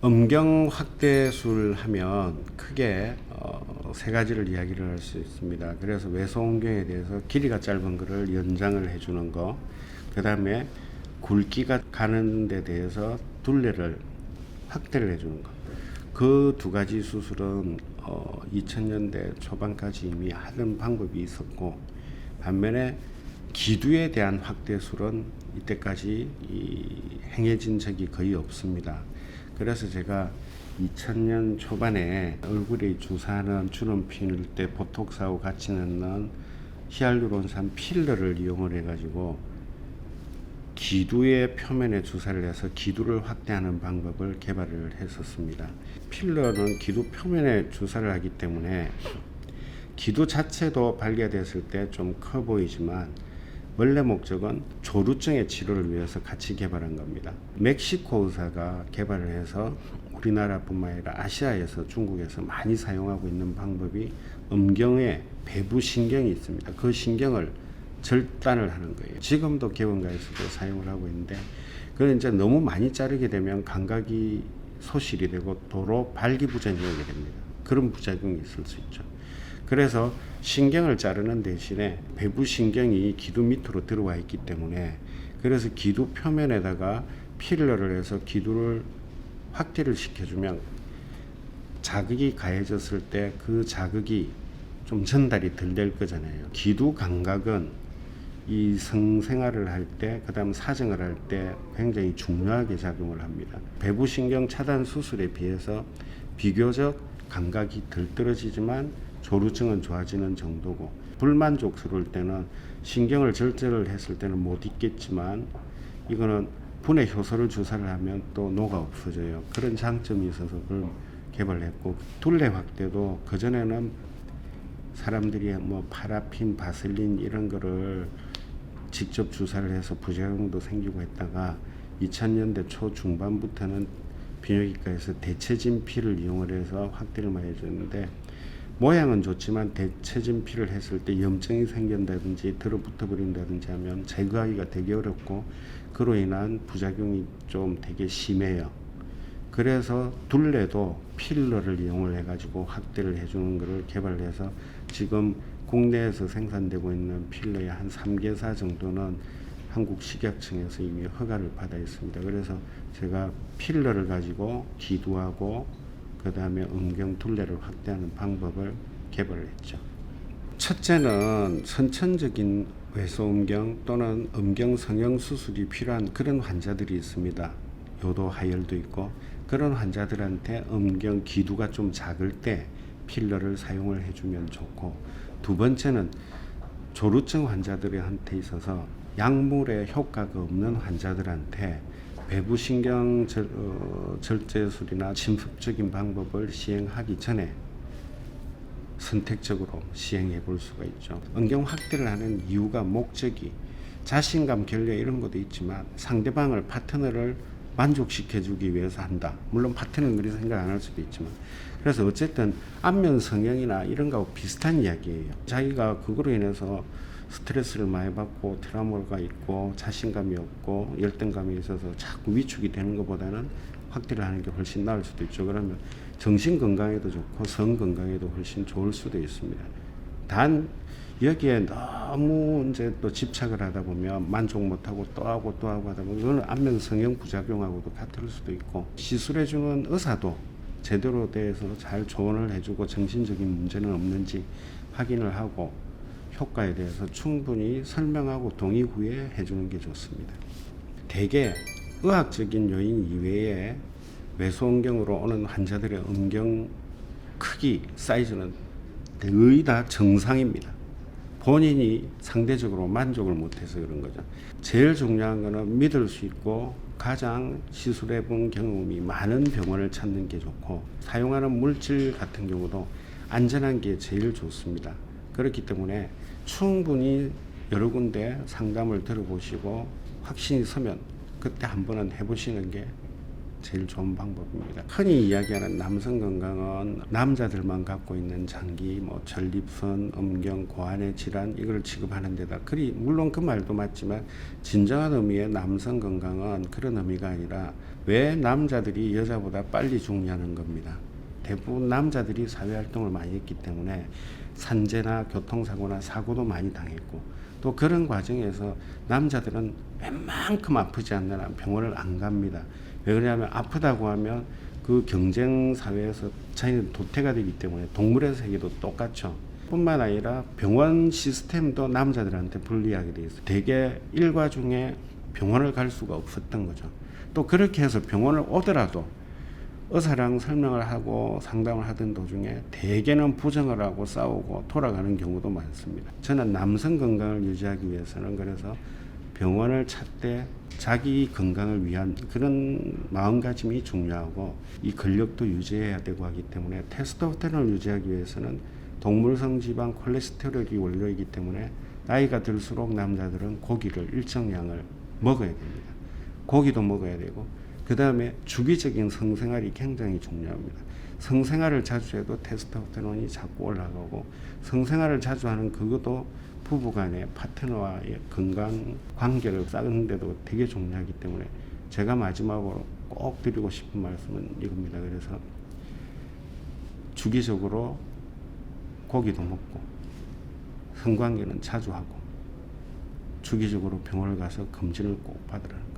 음경 확대술 하면 크게 세 가지를 이야기를 할 수 있습니다. 그래서 외소음경에 대해서 길이가 짧은 거를 연장을 해주는 거, 그 다음에 굵기가 가는 데 대해서 둘레를 확대를 해주는 거. 그 두 가지 수술은 2000년대 초반까지 이미 하던 방법이 있었고, 반면에 기두에 대한 확대술은 이때까지 행해진 적이 거의 없습니다. 그래서 제가 2000년 초반에 얼굴에 주사하는 주름 피울 때 보톡스하고 같이 넣는 히알루론산 필러를 이용을 해가지고 기두의 표면에 주사를 해서 기두를 확대하는 방법을 개발을 했었습니다. 필러는 기두 표면에 주사를 하기 때문에 기두 자체도 발견됐을 때 좀 커 보이지만 원래 목적은 조루증의 치료를 위해서 같이 개발한 겁니다. 멕시코 의사가 개발을 해서 우리나라뿐만 아니라 아시아에서 중국에서 많이 사용하고 있는 방법이 음경에 배부 신경이 있습니다. 그 신경을 절단을 하는 거예요. 지금도 개원가에서도 사용을 하고 있는데 그건 이제 너무 많이 자르게 되면 감각이 소실이 되고 도로 발기부전이 오게 됩니다. 그런 부작용이 있을 수 있죠. 그래서 신경을 자르는 대신에 배부 신경이 기두 밑으로 들어와 있기 때문에 그래서 기두 표면에다가 필러를 해서 기두를 확대를 시켜주면 자극이 가해졌을 때 그 자극이 좀 전달이 덜 될 거잖아요. 기두 감각은 이 성생활을 할 때, 그 다음 사정을 할 때 굉장히 중요하게 작용을 합니다. 배부신경 차단 수술에 비해서 비교적 감각이 덜 떨어지지만 조루증은 좋아지는 정도고, 불만족스러울 때는 신경을 절제를 했을 때는 못 있겠지만 이거는 분해 효소를 주사를 하면 또 녹아 없어져요. 그런 장점이 있어서 그걸 개발했고, 둘레 확대도 그전에는 사람들이 뭐 파라핀, 바셀린 이런 거를 직접 주사를 해서 부작용도 생기고 했다가 2000년대 초중반부터는 비뇨기과에서 대체진 피를 이용을 해서 확대를 많이 해줬는데, 모양은 좋지만 대체진 피를 했을 때 염증이 생긴다든지 들어붙어 버린다든지 하면 제거하기가 되게 어렵고 그로 인한 부작용이 좀 되게 심해요. 그래서 둘레도 필러를 이용을 해가지고 확대를 해주는 것을 개발해서 지금 국내에서 생산되고 있는 필러의 한 3개사 정도는 한국 식약청에서 이미 허가를 받아 있습니다. 그래서 제가 필러를 가지고 기두하고 그 다음에 음경 둘레를 확대하는 방법을 개발을 했죠. 첫째는 선천적인 외소음경 또는 음경 성형 수술이 필요한 그런 환자들이 있습니다. 요도 하열도 있고 그런 환자들한테 음경 기두가 좀 작을 때 필러를 사용을 해주면 좋고, 두 번째는 조루증 환자들한테 있어서 약물의 효과가 없는 환자들한테 배부신경 절제술이나 침습적인 방법을 시행하기 전에 선택적으로 시행해 볼 수가 있죠. 음경 확대를 하는 이유가 목적이 자신감, 결례 이런 것도 있지만 상대방을, 파트너를 만족시켜 주기 위해서 한다. 물론 파트너는 그렇게 생각 안 할 수도 있지만, 그래서 어쨌든 안면 성형이나 이런 거하고 비슷한 이야기예요. 자기가 그거로 인해서 스트레스를 많이 받고 트라우마가 있고 자신감이 없고 열등감이 있어서 자꾸 위축이 되는 것보다는 확대를 하는 게 훨씬 나을 수도 있죠. 그러면 정신 건강에도 좋고 성 건강에도 훨씬 좋을 수도 있습니다. 단 여기에 너무 이제 또 집착을 하다 보면 만족 못하고 또 하고 또 하고 하다 보면 이거는 안면 성형 부작용하고도 같을 수도 있고, 시술해주는 의사도 제대로 대해서 잘 조언을 해주고 정신적인 문제는 없는지 확인을 하고 효과에 대해서 충분히 설명하고 동의 후에 해주는 게 좋습니다. 대개 의학적인 요인 이외에 외소음경으로 오는 환자들의 음경 크기, 사이즈는 거의 다 정상입니다. 본인이 상대적으로 만족을 못해서 그런 거죠. 제일 중요한 거는 믿을 수 있고 가장 시술해본 경험이 많은 병원을 찾는 게 좋고, 사용하는 물질 같은 경우도 안전한 게 제일 좋습니다. 그렇기 때문에 충분히 여러 군데 상담을 들어보시고 확신이 서면 그때 한 번은 해보시는 게 제일 좋은 방법입니다. 흔히 이야기하는 남성 건강은 남자들만 갖고 있는 장기, 뭐 전립선, 음경, 고환의 질환 이걸 취급하는 데다, 물론 그 말도 맞지만 진정한 의미의 남성 건강은 그런 의미가 아니라 왜 남자들이 여자보다 빨리 죽냐는 겁니다. 대부분 남자들이 사회활동을 많이 했기 때문에 산재나 교통사고나 사고도 많이 당했고, 또 그런 과정에서 남자들은 웬만큼 아프지 않는 한 병원을 안 갑니다. 왜 그러냐면 아프다고 하면 그 경쟁 사회에서 자기는 도태가 되기 때문에. 동물의 세계도 똑같죠. 뿐만 아니라 병원 시스템도 남자들한테 불리하게 돼 있어요. 대개 일과 중에 병원을 갈 수가 없었던 거죠. 또 그렇게 해서 병원을 오더라도 의사랑 설명을 하고 상담을 하던 도중에 대개는 부정을 하고 싸우고 돌아가는 경우도 많습니다. 저는 남성 건강을 유지하기 위해서는 그래서 병원을 찾되 자기 건강을 위한 그런 마음가짐이 중요하고, 이 근력도 유지해야 되고 하기 때문에 테스토스테론을 유지하기 위해서는 동물성 지방 콜레스테롤이 원료이기 때문에 나이가 들수록 남자들은 고기를 일정량을 먹어야 됩니다. 고기도 먹어야 되고, 그 다음에 주기적인 성생활이 굉장히 중요합니다. 성생활을 자주 해도 테스토스테론이 자꾸 올라가고, 성생활을 자주 하는 그것도 부부간의 파트너와의 건강 관계를 쌓는데도 되게 중요하기 때문에 제가 마지막으로 꼭 드리고 싶은 말씀은 이겁니다. 그래서 주기적으로 고기도 먹고, 성관계는 자주 하고, 주기적으로 병원을 가서 검진을 꼭 받으라는 거.